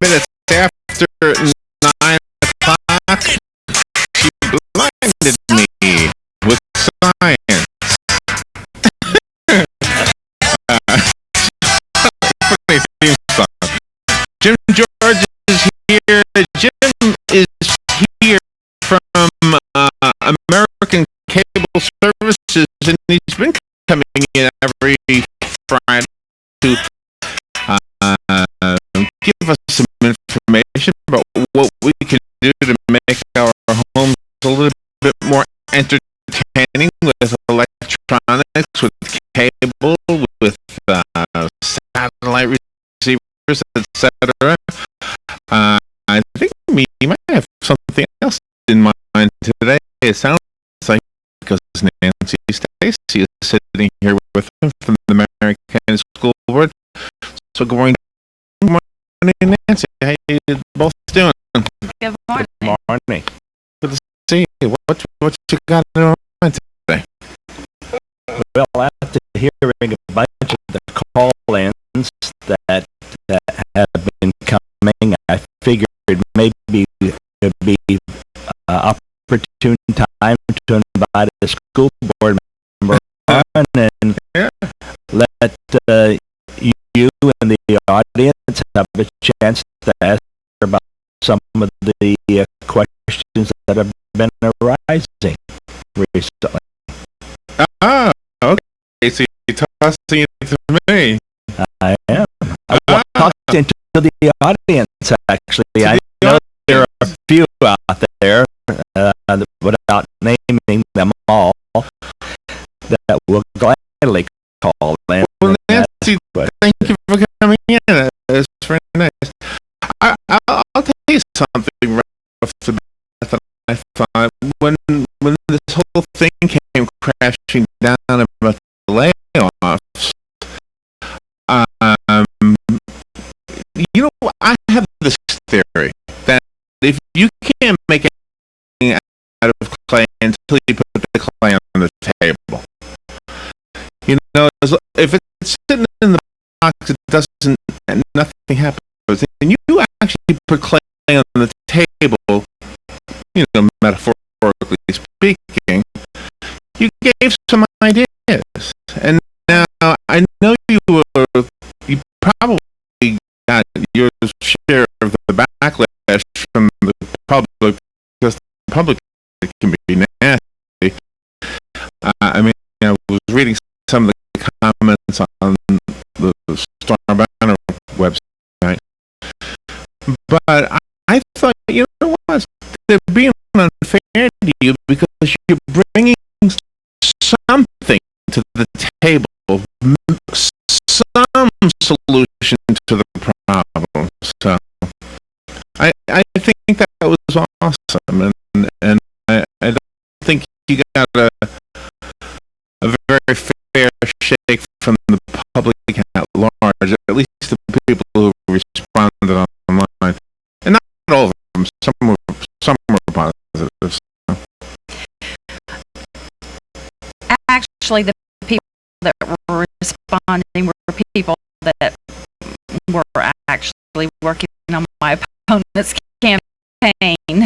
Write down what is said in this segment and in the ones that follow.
minutes after 9 o'clock, she blinded me with science. Funny theme song. Jim George is here. Jim is here from American Cable Services, and he's been coming in every Friday to give us some information about what we can do to make our homes a little bit more entertaining with electronics, with cable, with satellite receivers, etc. I think we might have something else in mind today. It sounds like, because Nancy Stacy is sitting here with him from the Marion County School Board. So good morning, Nancy. How you both doing? Good morning. Good morning. Good to see you. What you got in mind today? Well, after hearing a bunch of the call-ins that have been coming, I figured maybe it would be opportune time to invite a school board member on and let you and the audience have a chance to ask about some of the questions that have been arising recently. Okay. So you're tossing it to me. I am. I'm talking to the audience, actually. I know there are a few out there, without naming them all, that will gladly call in. Well, Nancy, thank you for coming in. It's very nice. I'll tell you something right off the bat that I thought when this whole thing came crashing down about the layoffs. I have this theory that if you can't make anything out of clay until you put the clay on the table, if it's sitting in the box, it doesn't, and nothing happens. And you actually put clay on the table, metaphorically speaking, you gave some ideas. And now I know you probably got your share of the backlash from the public, because the public can be nasty. I was reading some of the comments on the Star Banner website, but I thought, they're being unfair to you because you're bringing something to the table, some solution to the problem. So I think that was awesome, and I don't think you got a very fair shake from the public at large, at least the people who responded online, and not all of them. Some were positive. So. Actually, the people that were responding were people that were actually working on my opponent's campaign.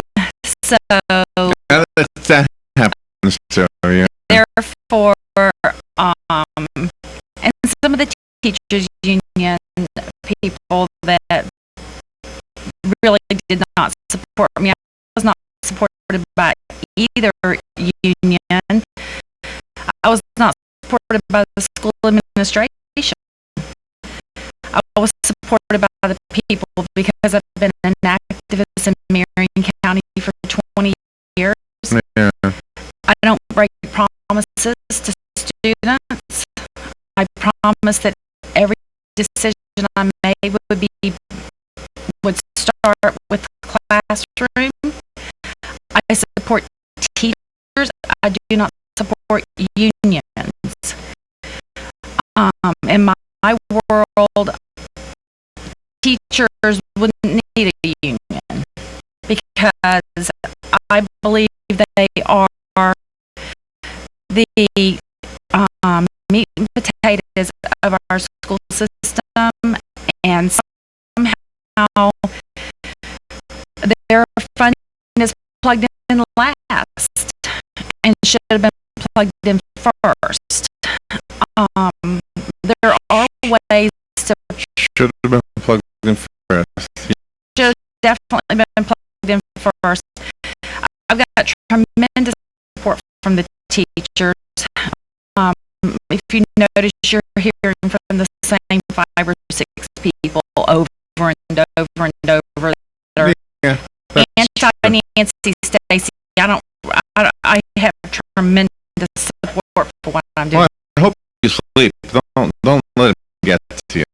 So that happens to you. Therefore, and some of the teachers union people that really did not support me. I was not supported by either union. I was not supported by the school administration. I was supported by the people because I've been an activist in Marion County for 20 years. Yeah. I don't break promises to students. I promise that every decision I made would start with the classroom. I support teachers. I do not support unions. In my world, teachers wouldn't need a union because I believe they are the meat and potatoes of our school system, and somehow and should have been plugged in first. There are ways to Should have been plugged in first. should have definitely been plugged in first. I've got tremendous support from the teachers. If you notice, you're hearing from the same 5 or 6 people over and over and over that are anti-Nancy Stacy. I have tremendous support for what I'm doing. Well, I hope you sleep. Don't let it get to you.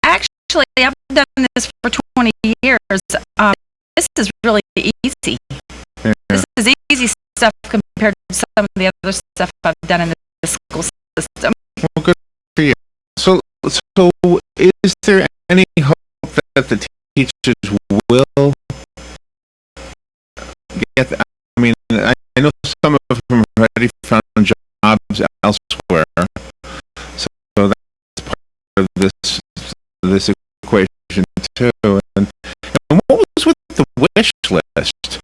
Actually, I've done this for 20 years. This is really easy. Yeah. This is easy stuff compared to some of the other stuff I've done in the school system. Well, good for you. So is there any hope that the teachers will get? I mean, I know some of them have already found jobs elsewhere, so that's part of this equation too. And what was with the wish list?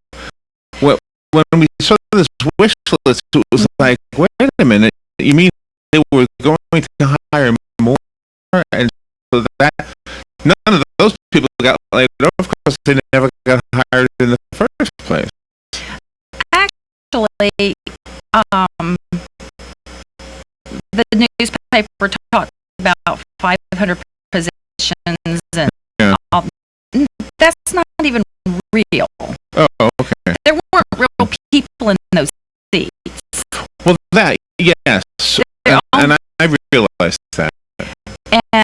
Well, when we saw this wish list, it was like, wait a minute, you mean they were going to hire more, and so that none of those people got laid off because they never got hired in the first place. Actually, the newspaper talked about 500 positions, and all. That's not even real. Oh, okay. There weren't real people in those seats. Well, that, yes, and I realized that.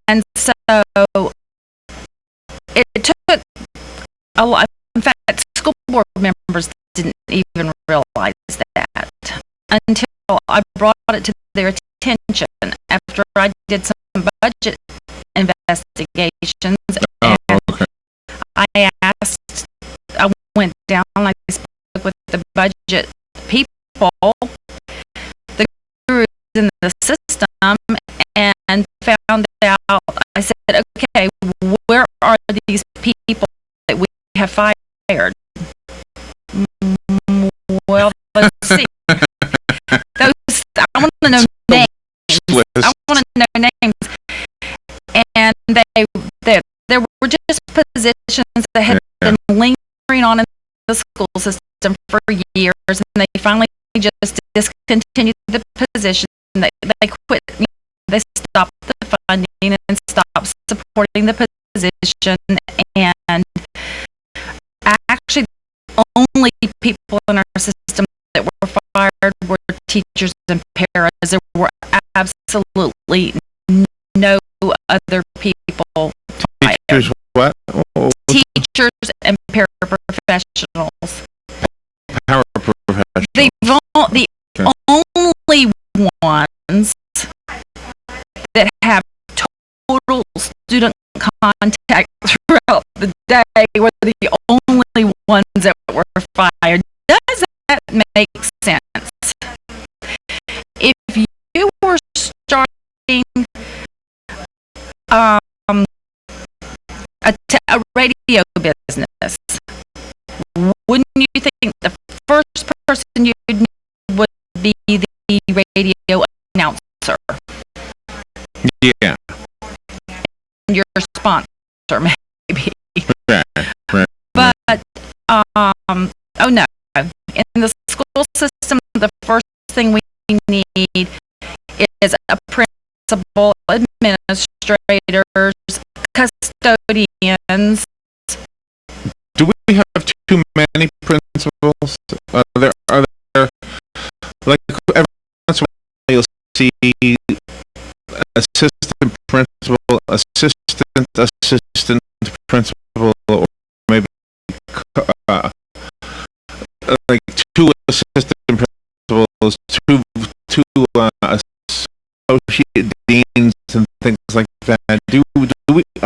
And so it took a lot. In fact, school board members didn't even realize that until I brought it to their attention after I did some budget investigations. Oh, and okay. I went down, I spoke with the budget people, the gurus in the system, and found out, I said, okay, where are these people that we have fired? Well, let's see. I want to know names. I want to know names. And there were just positions that had been lingering on in the school system for years, and they finally just discontinued the position. They quit. They stopped the funding and stopped supporting the position. And actually, only people in our system that were fired were teachers and paras. There were absolutely no other people fired. Teachers what? Oh, Teachers and paraprofessionals. Paraprofessionals. The only ones that have total student contact throughout the day were the only ones that were fired. Does that make sense? If you were starting a radio business, wouldn't you think the first person you'd need would be the radio announcer? Yeah. And your sponsor, maybe. Right. But, oh no. In the school system, the first thing we need is a principal, administrators, custodians. Do we have too many principals? Are there like every once in a while you'll see assistant principal, assistant principal, or maybe like 2 assistant principals, two associate deans, and things like that.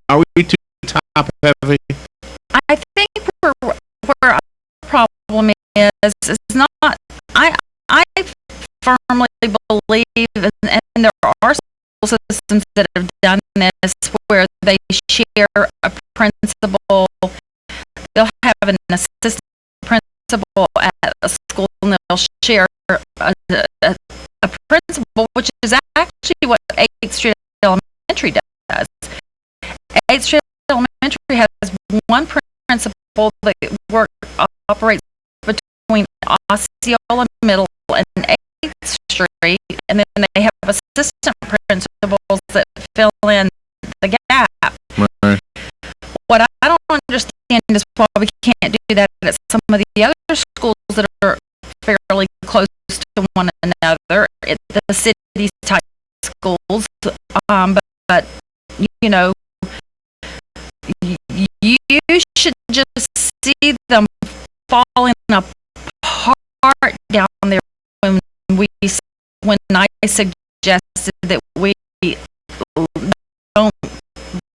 Are we too top heavy? I think where our problem is not. I firmly believe, and there are school systems that have done this, where they share a principal. They'll have an assistant principal at a school, and share a principal, which is actually what 8th Street Elementary does. 8th Street Elementary has one principal that operates between Osceola Middle and 8th Street, and then they have assistant principals that fill in the gap. Right. What I don't understand is why we can't do that at some of the other schools that are fairly close to one another, at the city's type schools. But you know, you should just see them falling apart down there when I suggested that we don't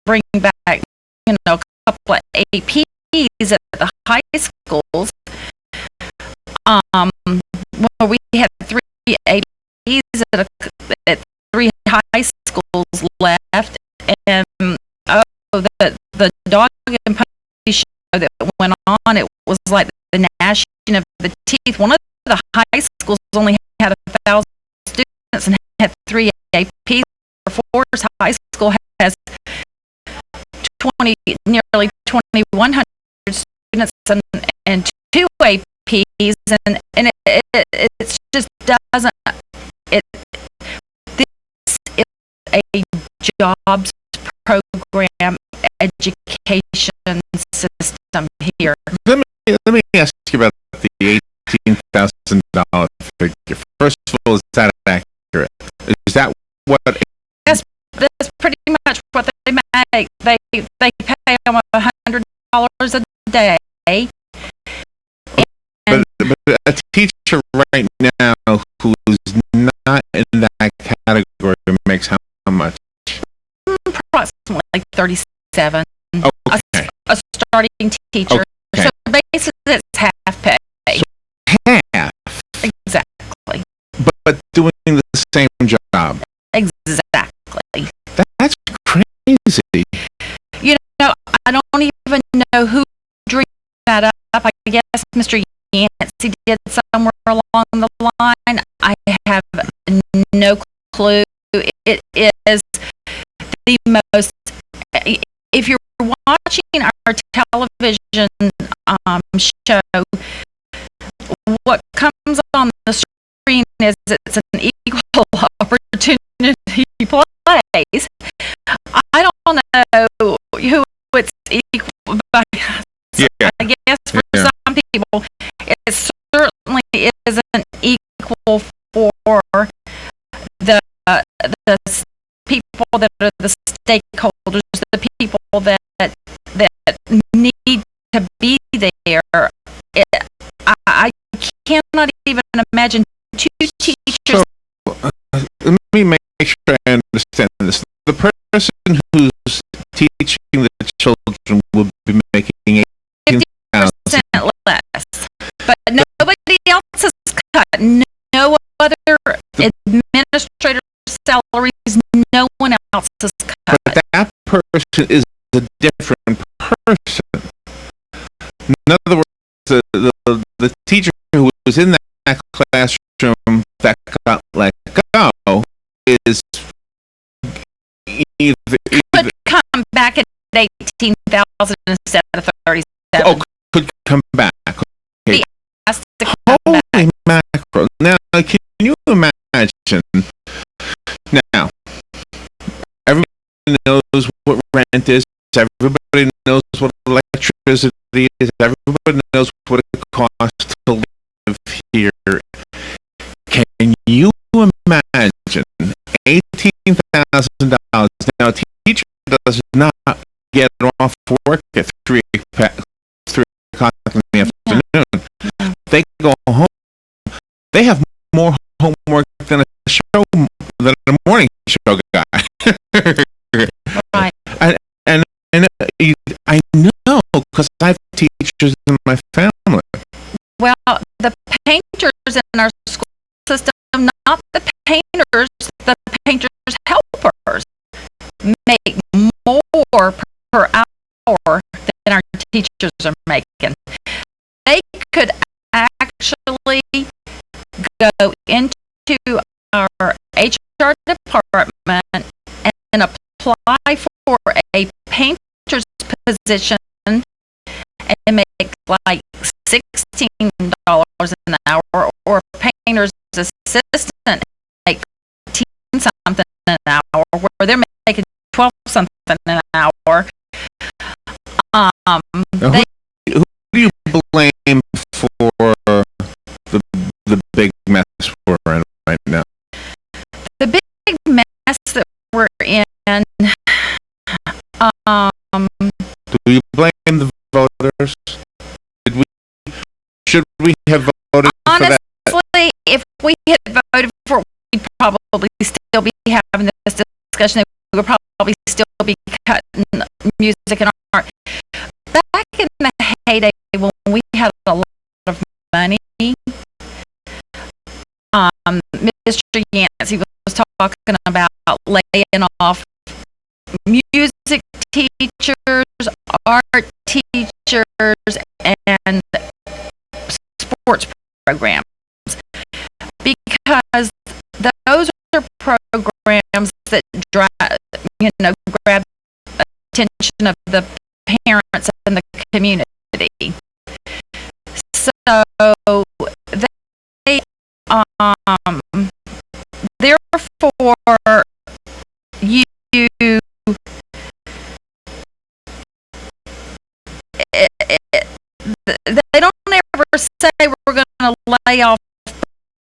bring back, you know, a couple of APs at the high schools. Where we had 3 APs at 3 high schools left, and the dog and pony show that went on, it was like the gnashing of the teeth. One of the high schools only had 1,000 students and had 3 APs. Forest High School has nearly 2,100 students and 2 APs, and it just doesn't. This is a jobs program education system here. Let me ask you about the $18,000 figure. First of all, is that accurate? Is that what? That's pretty much what they make. They pay them $100 a day. But a teacher right now who's not in that category makes how much? Approximately 37. Okay. A starting teacher. Okay. So basically, it's half pay. So half. Exactly. But doing the same job. Exactly. That's crazy. You know, I don't even know who dreamed that up. I guess Mr. Yancey did somewhere along the line. I have no clue. It is the most. If you're watching our television show, what comes on the screen is it's an equal opportunity place. I don't know who it's equal by. Yeah. I guess for some people, it certainly isn't equal for the people that are the stakeholders, the people that need to be there. I cannot even imagine 2 teachers. So, let me make sure I understand this. The person who's teaching the children will be making 50% less, but nobody else is cut. No other administrator salaries. No one else is cut. But that person is a different person. In other words, the teacher who was in that classroom that got let go is either could come back at 18,000 instead of 37. Oh, could come back. Okay. He has to come Holy back. mackerel. Now, can you imagine? Now, everybody knows what rent is. Everybody knows what electricity is. Everybody knows what it costs to live here. Can you imagine $18,000? Now, a teacher does not get off work at 3 o'clock in the afternoon. No. They go home. They have more homework than a morning show guy. Right. And I know because I have teachers in my family. Well, the painters in our school system, not the painters, the painters' helpers, make more per hour than our teachers are making. They could actually go into our HR department and apply for a painter's position and make like $16 an hour, or painter's assistant make 10 something an hour, where they're making 12 something an hour. Now, who do you blame for the big mess we're in right now? The big mess that we're in, Do you blame the voters? Should we have voted for that? honestly, if we had voted for it, we'd probably still be having this discussion. We would probably still be cutting music and art. Back in the heyday when we had a lot of money, Mr. Yancey was talking about laying off music teachers, art teachers, and sports programs, because those are programs that grab attention of the parents and the community. So they therefore you they don't ever say we're going to lay off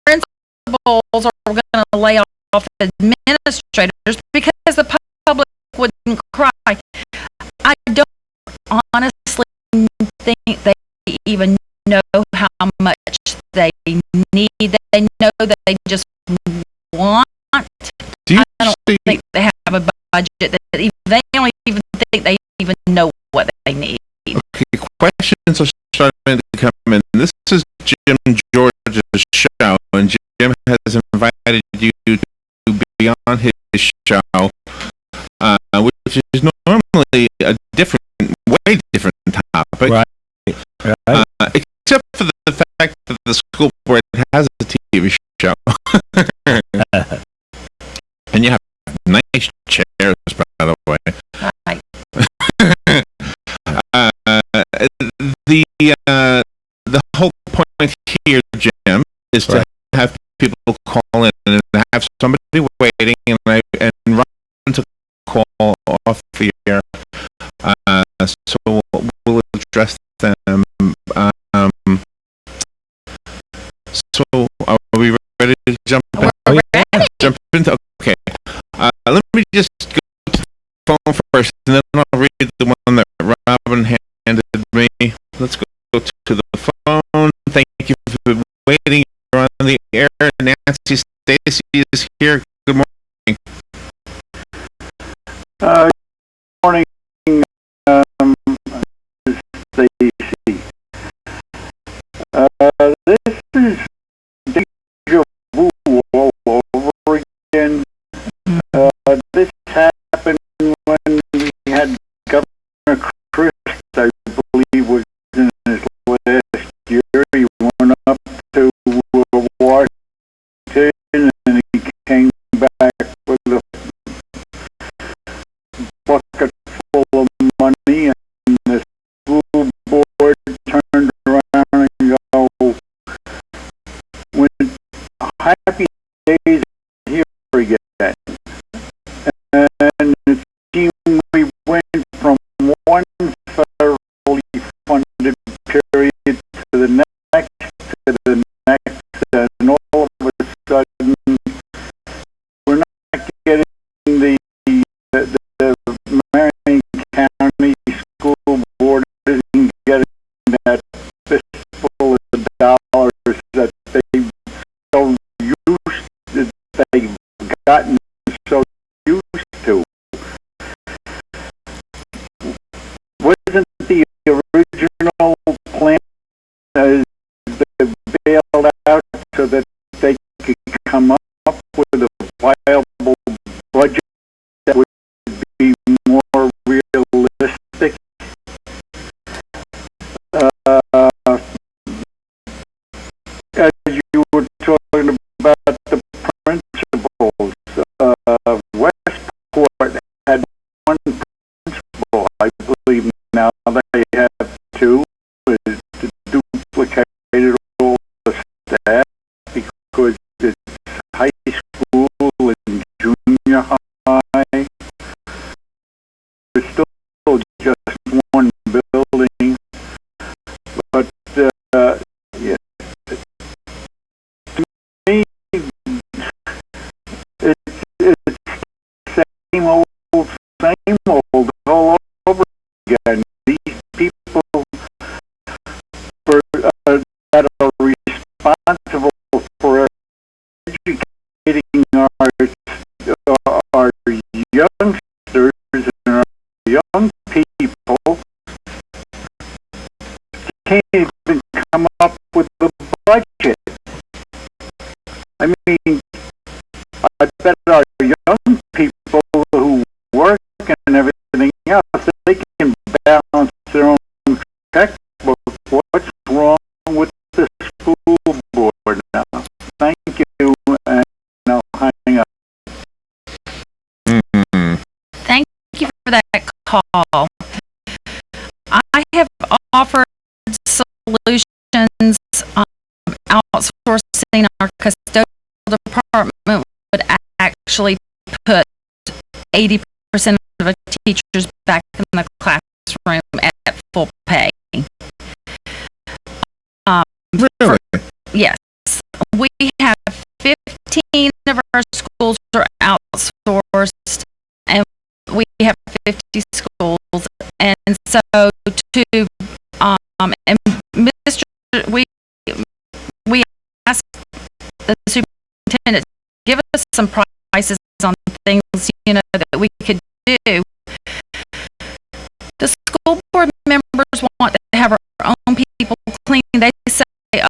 principals or we're going to lay off administrators, because the public wouldn't cry. I don't honestly think they even know how much they need. They know that they just want. I don't think they have a budget that they don't even think they even know what they need. Okay, questions are starting to come in. This is Jim George's show, and Jim has invited you to be on his show, which is normally a way different topic. Right. Except for the fact that the school board has a TV show. And you have nice chairs, by the way. Right. The whole point here, Jim, is to have people call in and have somebody waiting, and run to call off the air. So we'll address them. So are we ready to jump in? We're ready. Jump into, okay. Let me just go to the phone first, and then I'll read the one that Robin handed me. Let's go to the phone. Thank you for waiting. You're on the air. Nancy Stacy is here. Good morning. Good morning, Stacy. This is deja vu all over again. This happened when we had Governor Christ, I believe, was in his last year. He went up to Washington and he came back with a bucket full of money, and the school board turned around and go, when happy days are here again. And it seemed we went from one federally funded period to the next, and all of a sudden we're not getting the Marion County School Board isn't getting that fistful of dollars that they've gotten so used to. Wasn't the original plan bailed out so that they could come up with a viable budget that would be more realistic? As you were talking I bet our young people who work and everything else, they can balance their own checkbook. What's wrong with the school board now? Thank you, and I'll hang up. Thank you for that call. I have offered solutions. Outsourcing our custodial department would actually put 80% of the teachers back in the classroom at full pay. Really? Yes. We have 15 of our schools are outsourced, and we have 50 schools. And so and Mr. We asked the superintendent to give us some prices on things, that we could do. The school board members want to have our own people clean. They say,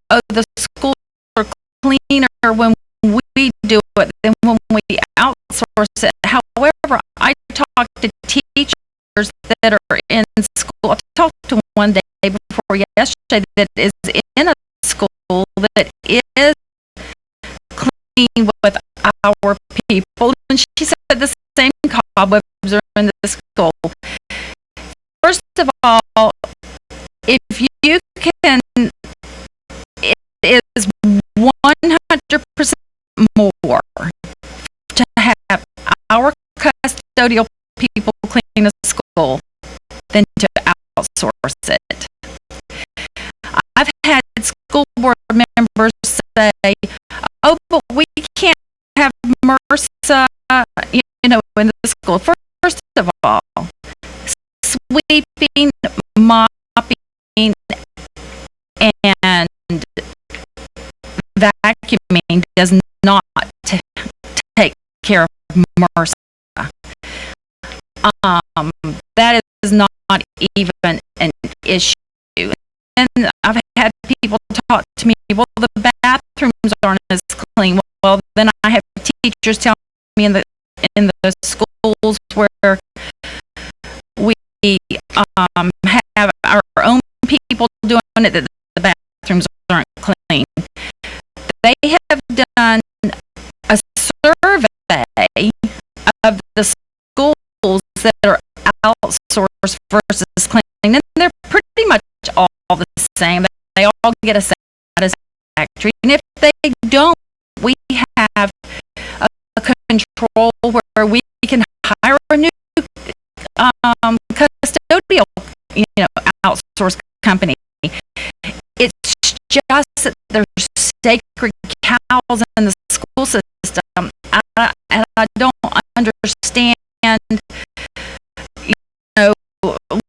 oh, the schools are cleaner when we do it than when we outsource it. However, I talk to teachers that are in school. I talked to one day before yesterday that is in a school that is clean with our people, and she said the same cobwebs are in the school. First of all, if you can, it is 100% more to have our custodial people clean a school than to outsource it. I've had school board members say, oh, but we can't have MRSA, in the school. First of all, sweeping, mopping, and vacuuming does not take care of MRSA. That is not even an issue. And I've had people talk to me, well, the bathrooms aren't as clean. Well, then I have teachers telling me in the schools where we have our own people doing it that the bathrooms aren't clean. They have done a survey of the schools that are outsourced versus clean, and they're pretty much all the same. They all get a satisfactory, and if they don't, we have a control where we can hire a new custodial, outsource company. It's just that there's sacred cows in the school system, and I don't understand.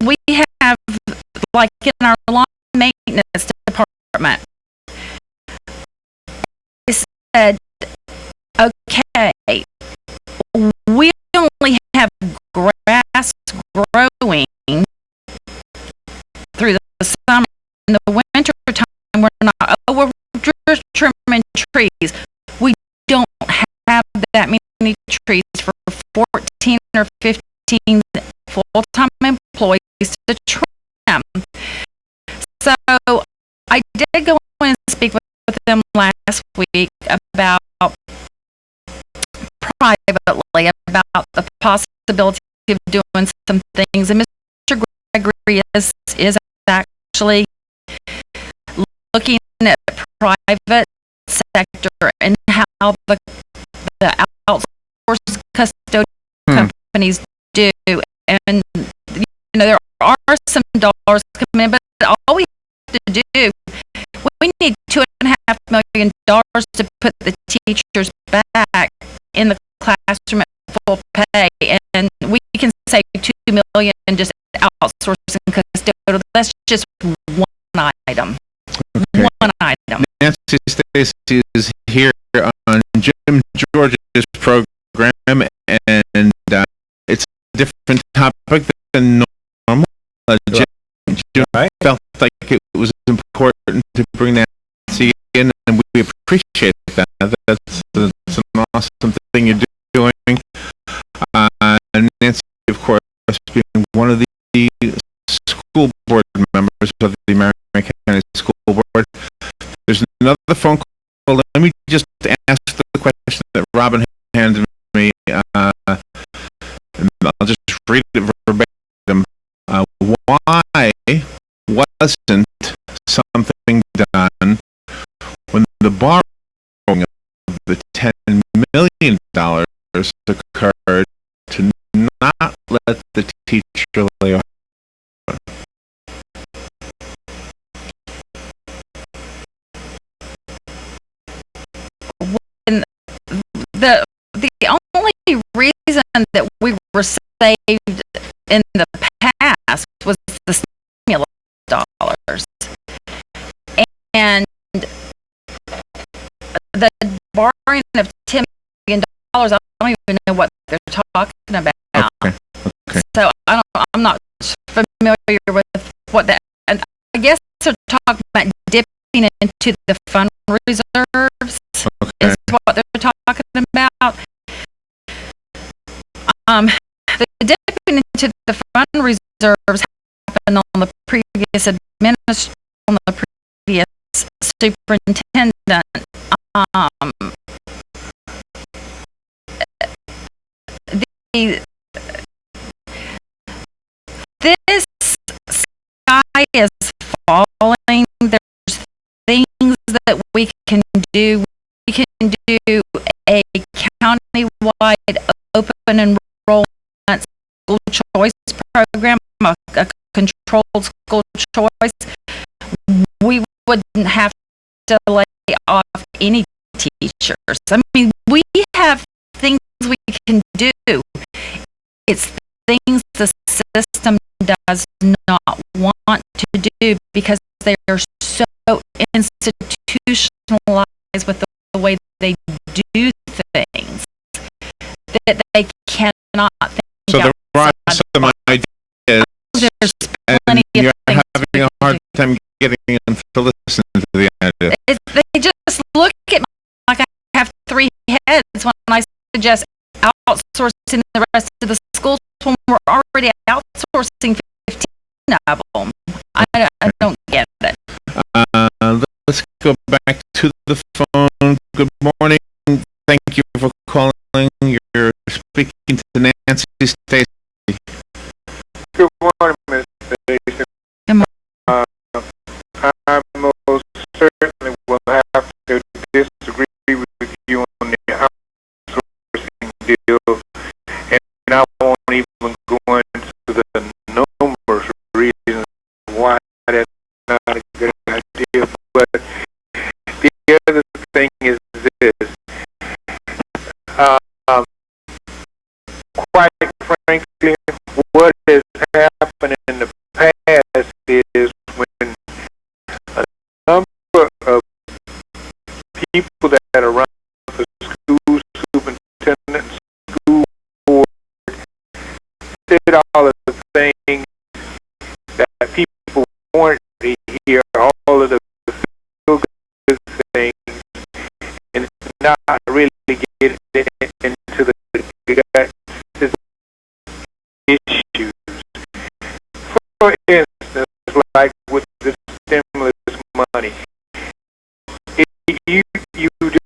We have, like in our lawn maintenance department, they said, okay, we only have grass growing through the summer. In the winter time, we're not, we're just trimming trees. We don't have that many trees for 14 or 15 full-time employees to trim. So I did go in and speak with them last week about privately about the possibility of doing some things, and Mr. Gregory is actually looking at private sector and how the outsourced custodial companies do, and there are some dollars coming in, but all we have to do, we need $2.5 million to put the teachers back in the classroom at full pay, and we can save $2 million just outsourcing custodial. That's just one item. Okay. One item. Nancy Stacy is here on Jim George's program, and it's a different topic than normal. Jim felt like it was important to bring Nancy in, and we appreciate that. That's an awesome thing you're doing. Nancy, of course, being one of the school board members of the Marion County School Board. There's another phone call. Let me just ask the question that Robin handed me. I'll just read it verbatim. Why wasn't something done when the borrowing of the $10 million occurred to not let the teacher lay off? And the only reason that we were saved in the past was the stimulus dollars, and the borrowing of $10 million. I don't even know what they're talking about. Okay. So I'm not familiar with what that. And I guess they're talking about dipping into the fund reserves. Is what they're talking about. The dipping into the fund reserves happened on the previous on the previous superintendent. This sky is falling. There's things that we can do. We can do a county-wide open enrollment school choice program, a controlled school choice. We wouldn't have to lay off any teachers. I mean, we have things we can do. It's things the system does not want to do because they are so institutionalized with the way they do things that they cannot think. So there are some ideas, there's and plenty of you're things having a hard time getting them to listen to the idea. They just look at me like I have three heads when I suggest outsourcing the rest of the schools when we're already outsourcing 15 of them. I don't get it. Let's go back to the phone. Good morning. Thank you for calling. You're speaking to Nancy Stacy. Good morning, Ms. Stacy. Good morning. I most certainly will have to disagree with you on the outsourcing deal, and I won't even go into the numerous reasons why that's not a good idea. But the other thing is this. Quite frankly, what has happened in the past is when a number of people that are running for school superintendent, school board, did all of the things that people wanted to hear, all of the feel-good things, and it's not really getting into the guts issues. For instance, like with the stimulus money, you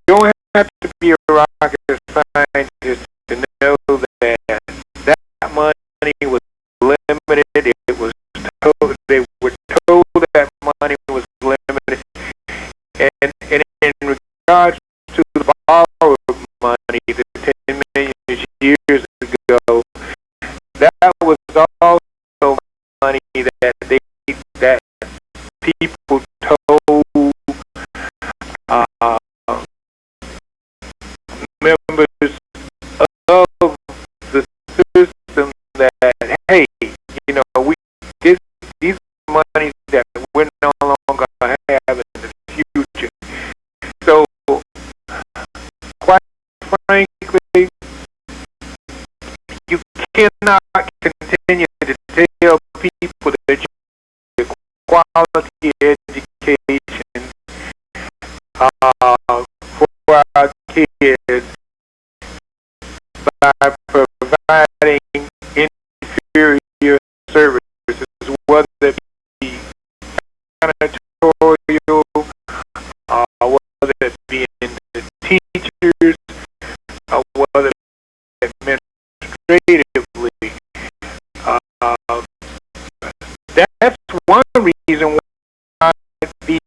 don't have to be a rocket scientist to know that that money was limited. It was told, they were told that money was limited, and in regards to the borrowed money, the 10 million years ago, that was also money that people told members of the system that, hey, you know, these monies that we're no longer have in the future. So, quite frankly, you cannot continue to tell people that you get quality education for our kids by providing inferior services, whether it be janitorial, whether it be in the teachers, whether it be administratively. That's one reason why the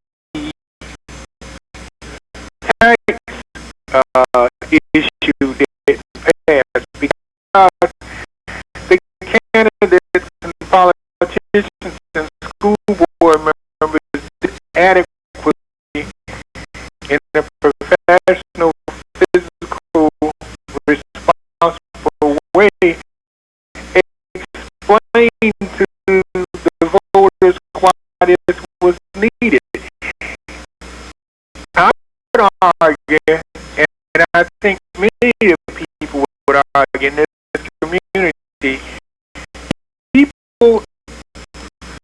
tax issue didn't pass, because the candidates and politicians and school board members did adequately in a professional, physical, responsible way explain to the voters why this was needed. I would argue, and I think many of the people would argue in this community, people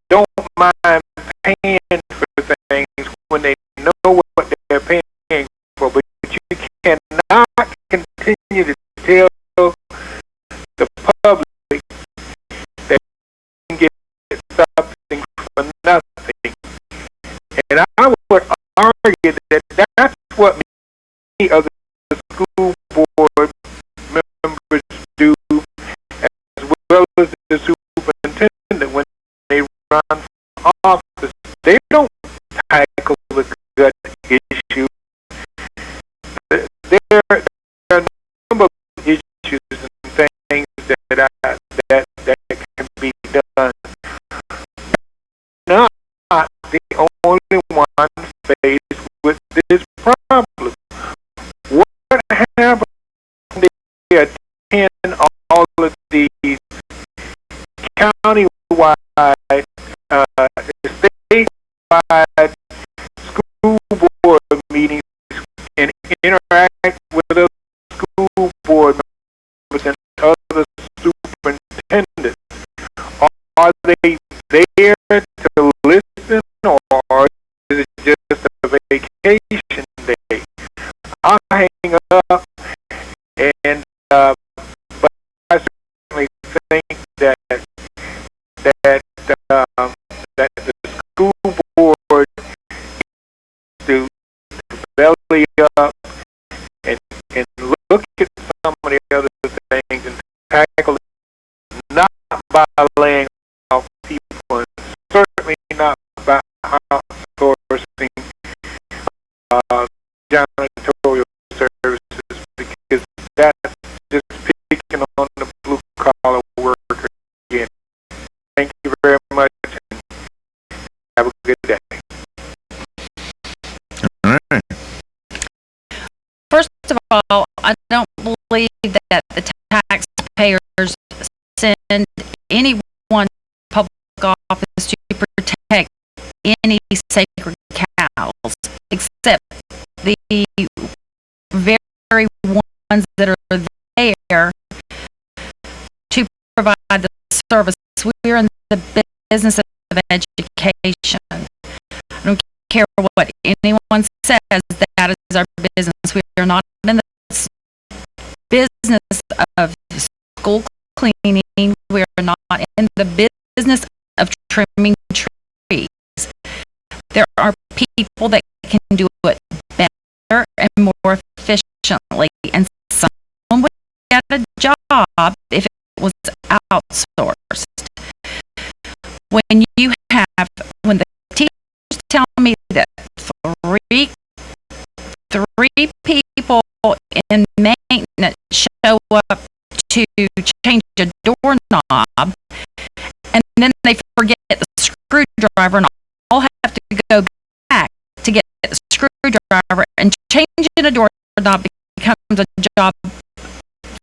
don't mind paying for things when they know what they're paying for, but you cannot continue to tell the public that you can get something for nothing. And I would argue that that's what many of the school board members do, as well as the superintendent when they run for office. They don't tackle the gut issue. There are a number of issues and things that can be done. Not the only one faced with this problem. What happened when they attend all of these county-wide, statewide school board meetings and interact with other school board members and other superintendents? Are they there to listen, or is it just a vacation day? I'll hang up, and but I certainly think that the school board to belly up and look at some of the other things and tackle it, not by laying off people, and certainly not by outsourcing janitorial services, because that's just picking on the blue collar worker again. Thank you very much, and have a good day. All right. First of all, I don't believe that the taxpayers send anyone to public office to protect any sacred cows, except the very ones that are there to provide the service. We're in the business of education. I don't care what anyone says, that is our business. We are not in the business of school cleaning. We are not in the business of trimming trees. There are people that can do it better and more efficiently, and someone would get a job if it was outsourced. When the teachers tell me that three people in maintenance show up to change a doorknob, and then they forget the screwdriver, and all have to go back to get the screwdriver, and changing a doorknob becomes a job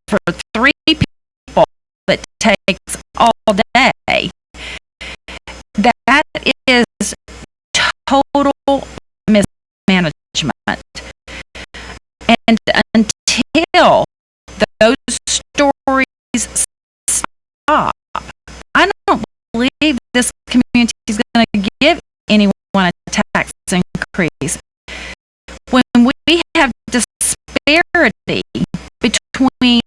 for three people that takes all day. That is total mismanagement. And until those stories stop, I don't believe this community is going to give anyone a tax increase. When we have disparity between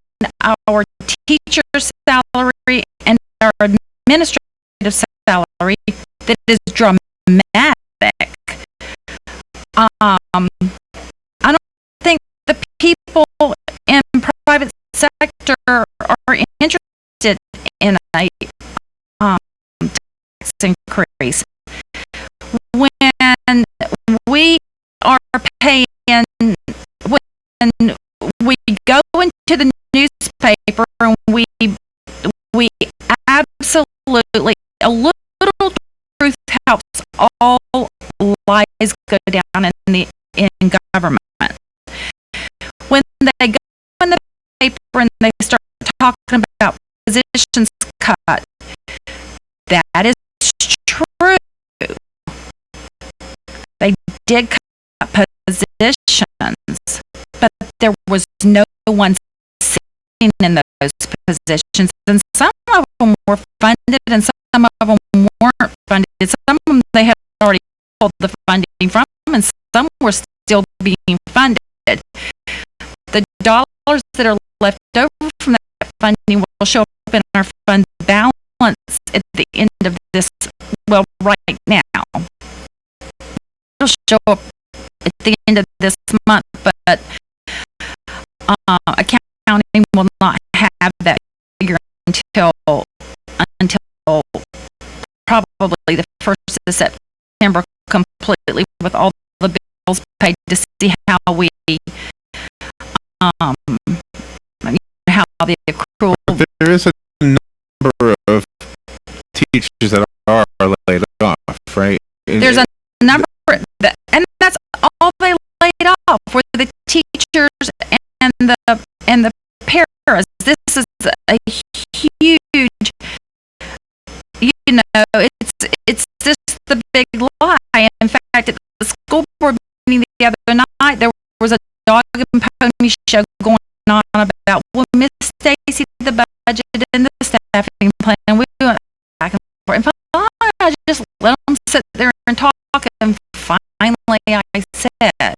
our teacher's salary and our administrative salary that is dramatic. I don't think the people in private sector are interested in a tax increase. When we are paying, when we go into the newspaper and we absolutely, a little truth helps all lies go down in government. When they go in the paper and they start talking about positions cut, that is true. They did cut positions, but there was no one sitting in those positions, and some of them were funded and some of them weren't funded. Some of them they had already pulled the funding from, and some were still being funded. The dollars that are left over from that funding will show up in our fund balance at the end of this, well, right now. It'll show up at the end of this month, but accounting will not have that figure until probably the 1st of September, completely with all the bills paid, to see how we how the accrual. But there is a number of teachers that are laid off, right? There's a number, and that's all they laid off were the teachers and the paras. This is a huge, it's just the big lie. In fact, at the school board meeting the other night, there was a dog and pony show going on about, well, Miss Stacy, the budget and the staffing plan. We went back and forth, and finally I just let them sit there and talk, and finally I said,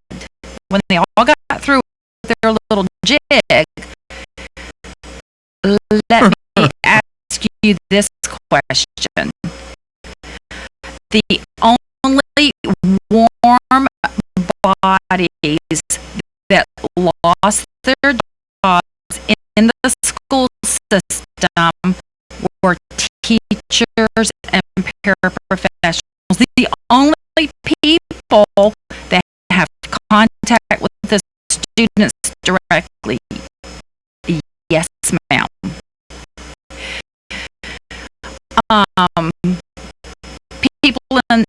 when they all got through with their little jig, let me ask you this question. The only warm bodies that lost their jobs in the school system were teachers and paraprofessionals. The only people that have contact with the students directly. Yes, ma'am. People and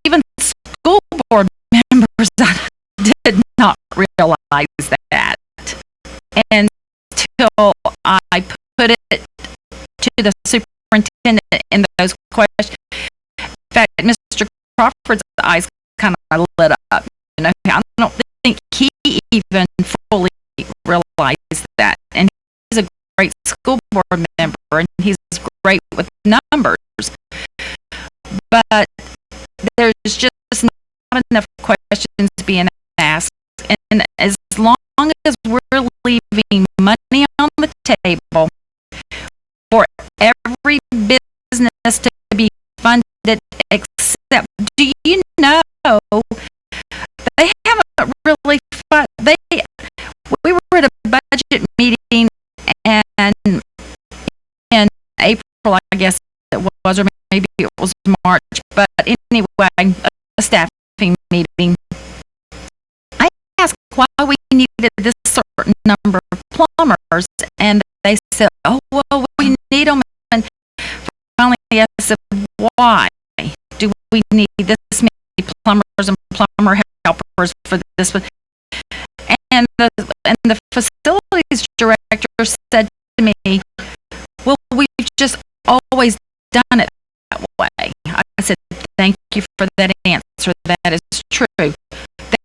even school board members did not realize that until I put it to the superintendent in those questions. In fact, Mr. Crawford's eyes kind of lit up. I don't think he even fully realized that. And he's a great school board member, and he's great with numbers. But there's just not enough questions being asked. And as long as we're leaving money on the table for every business to be funded, except, do you know, they haven't really we were at a budget meeting, and in April, I guess it was, or maybe it was March, but anyway, a staffing meeting. I asked why we needed this certain number of plumbers, and they said, oh, well, we need them. And finally I said, why do we need this many plumbers and plumber helpers for this? And the facilities director said to me, well, we've just always done it that way. I said, thank you for that answer. That is true.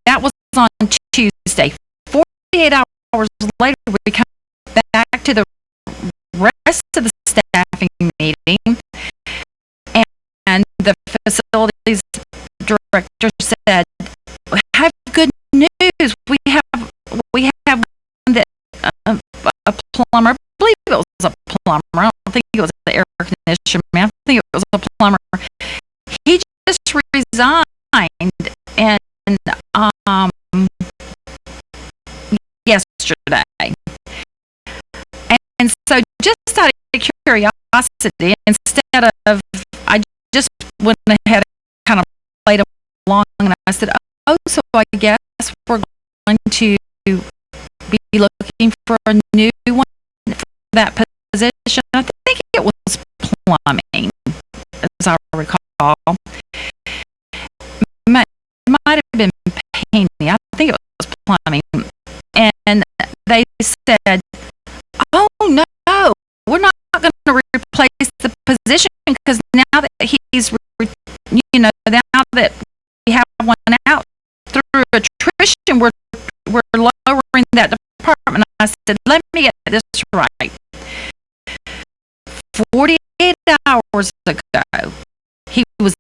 That was on Tuesday. 48 hours later, we come back to the rest of the staffing meeting, and the facilities director said, I have good news. We have one that plumber. I believe it was a plumber. I don't think it was the air conditioner man. I think it was a plumber. He just resigned, and yesterday. And so, just out of curiosity, instead of, I just went ahead and kind of played along, and I said, "Oh, so I guess we're going to be looking for a new one for that position." I think it was plumbing, as I recall. Might have been painting. I think it was plumbing. And they said, "Oh no, we're not going to replace the position because now that he's, now that we have one out through attrition, we're lowering that department." I said, "Let me get this right. 48 hours ago, he was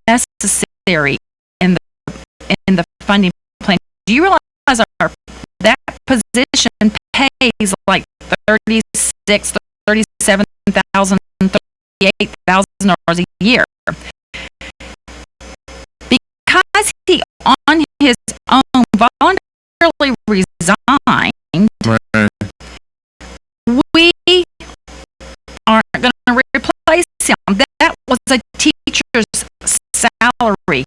necessary in the funding plan. Do you realize that position pays like $37,000, $38,000 a year because he on his own voluntarily resigned. Right. We aren't going to replace him. That was a teacher's salary.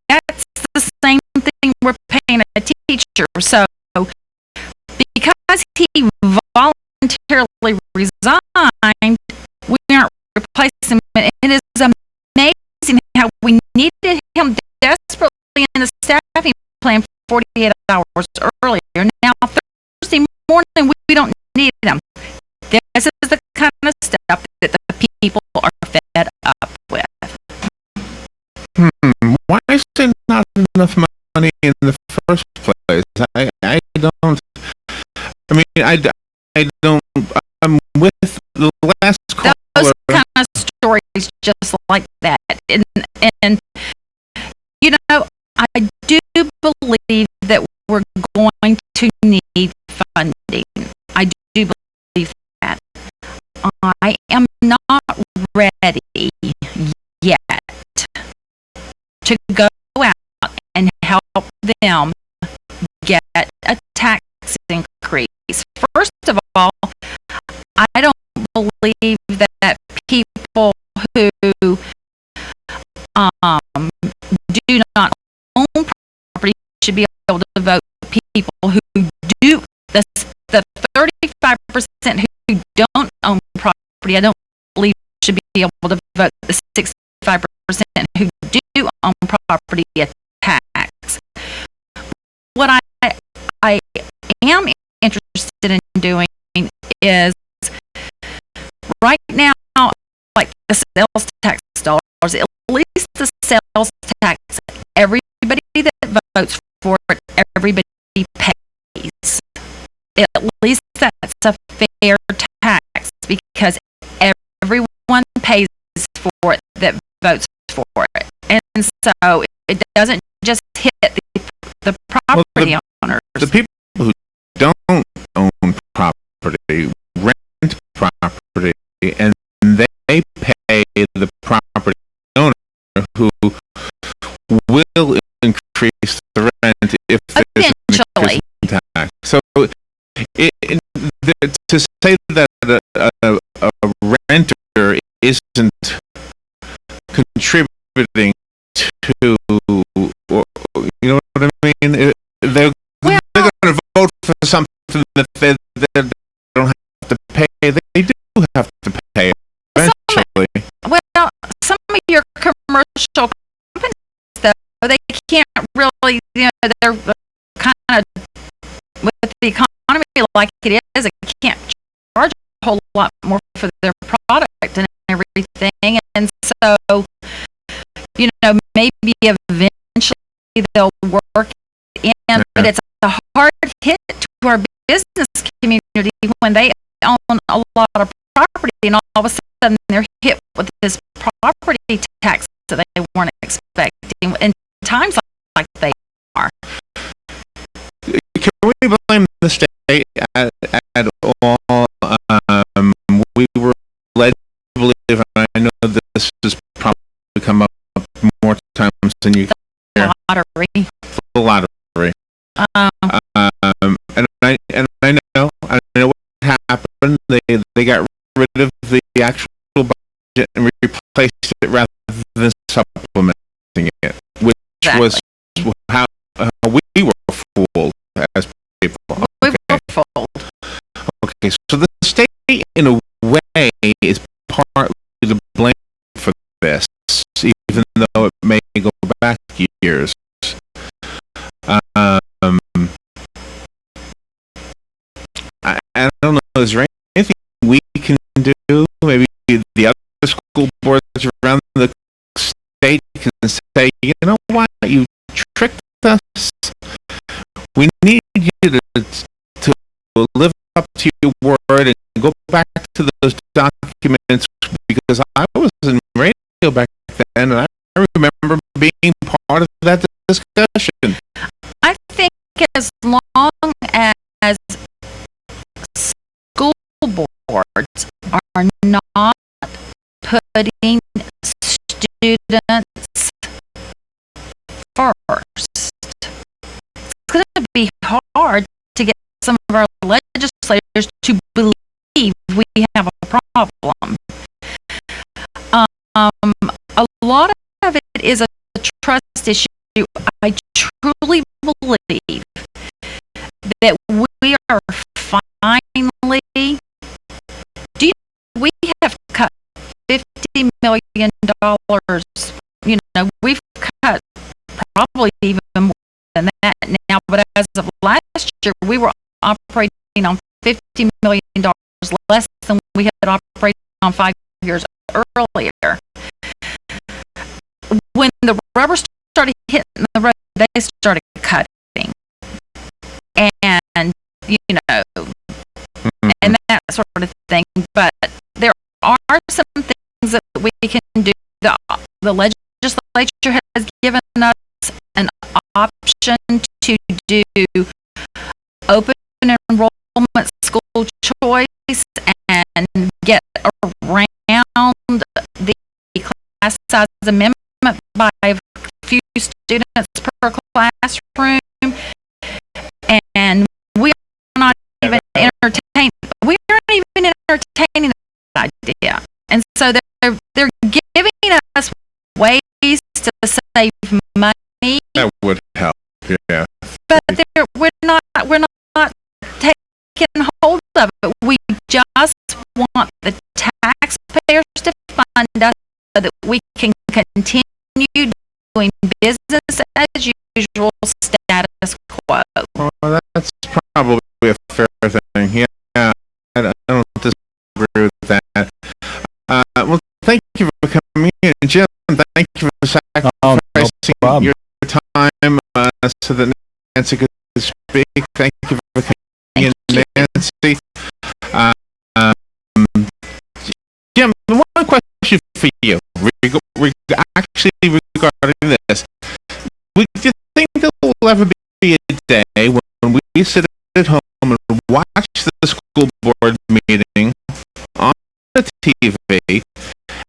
That's the same thing we're paying a teacher. So because he voluntarily resigned, we aren't replacing him. It is amazing how we needed him desperately in the staffing plan 48 hours earlier. Now, Thursday morning, we don't need him. This is the kind of stuff that the people are fed up with. Why is there not enough money in the first place? I don't. I mean, I don't. I'm with the last caller. Those kind of stories just like that, and I do believe that we're going to need funding. I do believe that. I am not ready yet to go out and help them get a tax increase. First of all, I don't believe that people who do not own property should be able to vote. People who do, the 35% who don't own property, I don't believe should be able to vote the 65% who do own property at tax. What I am interested in doing is right now, like the sales tax dollars, at least the sales tax, everybody that votes for it, everybody pays. At least that's a fair tax because everyone pays for it that votes for it. And so it doesn't just hit the property owners. The people who don't own property rent property, and they pay the property owner who will increase the rent if there's an increase in tax. So to say that a renter isn't contributing to, you know what I mean? They're going to vote for something that they don't have to pay. They do have to pay eventually. Some of your commercial companies, though, they can't really, they're kind of, with the economy like it is, they can't charge a whole lot more for their product and everything. And so, maybe eventually they'll work in, but it's a hard hit to our business community when they own a lot of property and all of a sudden they're hit with this property tax that they weren't expecting in times like they are. Can we blame the state at all and you lottery. the lottery. And I know what happened. They got rid of the actual budget and replaced it rather than supplementing it, which was how we were fooled as people. We were fooled. Okay, so the state, in a way, is partly to blame for this, even though it may go back years. I don't know, is there anything we can do? Maybe the other school boards around the state can say, you know what, you tricked us. We need you to live up to your word and go back to those documents, because I was in radio back then and I remember being part of that discussion. I think as long as school boards are not putting students first, it's going to be hard to get some of our legislators to believe we have a problem. A lot of it is a trust issue. I truly believe that we are finally, we have cut $50 million. You know, we've cut probably even more than that now, but as of last year, we were operating on $50 million less than we had operated on 5 years earlier. When the rubber started hitting the road, they started cutting. And, you know, and that sort of thing. But there are some things that we can do. The legislature has given us an option to do open enrollment school choice and get around the class size amendment by a few students per classroom, and we are not even entertaining that idea. And so they're giving us ways to save money. That would help, yeah. But we're not taking hold of it. We just want the taxpayers to fund us so that we can continue doing business as usual, status quo. Well, that's probably a fair thing. Yeah, I don't disagree with that. Well, thank you for coming in, Jim. Thank you for sacrificing your time so that Nancy could speak. Thank you for coming in, Nancy. Jim, one question for you, actually regarding this. Do you think there will ever be a day when we sit at home and watch the school board meeting on the TV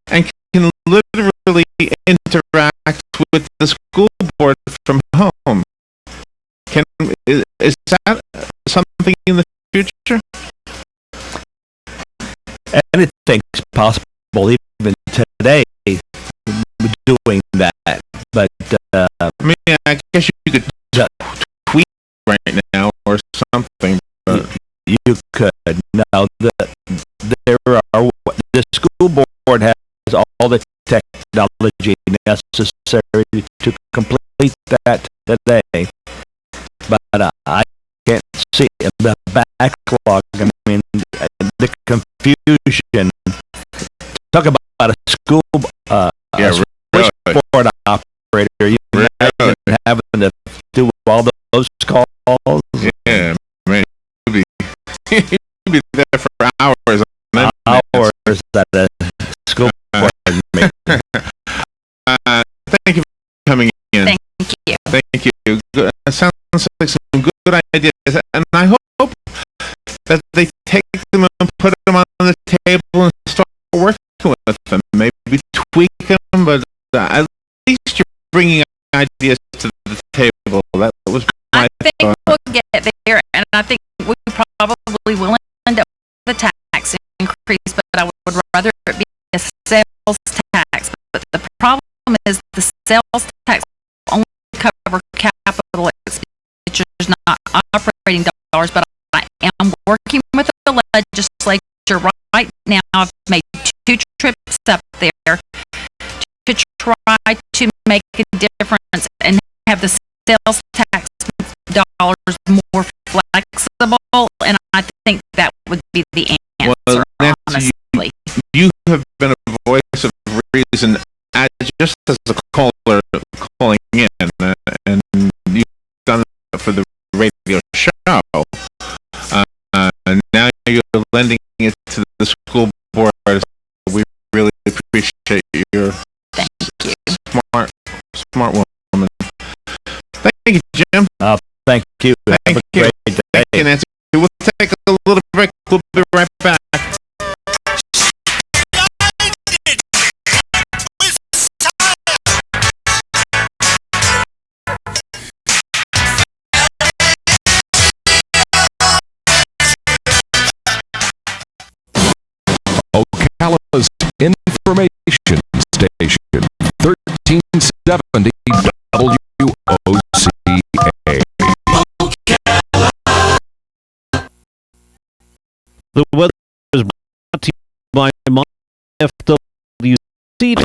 and can literally interact with the school board from home? Is that something in the future? Anything's possible, even today, doing that. But I mean, I guess you could tweet right now or something. But you could. Now, the school board has all the technology necessary to complete that today. But I can't see the backlog. I mean, the confusion. Talk about a school switchboard operator. You can imagine having to do all those calls. Yeah, man, you'd be there for hours. Hours at a school board meeting. Thank you for coming in. Thank you. Thank you. Good. Sounds like some good ideas, and I hope that they take them and put them on the table and start working with them. Maybe tweak them, but at least you're bringing ideas to the table. That was my I think thought. we'll get there, and I think we probably will end up with a tax increase, but I would rather it be a sales tax. But the problem is the sales tax will only cover capital expenditures, not operating dollars. But I am working with the legislature right now. I've made 2 trips up there to try to make a difference and have the sales tax dollars more flexible, and I think that would be the answer, Well, Nancy, honestly. you have been a voice of reason just as a caller calling in, and you've done it for the radio show. And now you're lending it to the school board. We really appreciate your Thank you. smart woman. Thank you, Jim. Thank you. Have Thank a you. great day. Thank you, Nancy. We'll take a little break. We'll be right back. Ocala's information station, 1370 WOCA. The weather is brought to you by Monty F.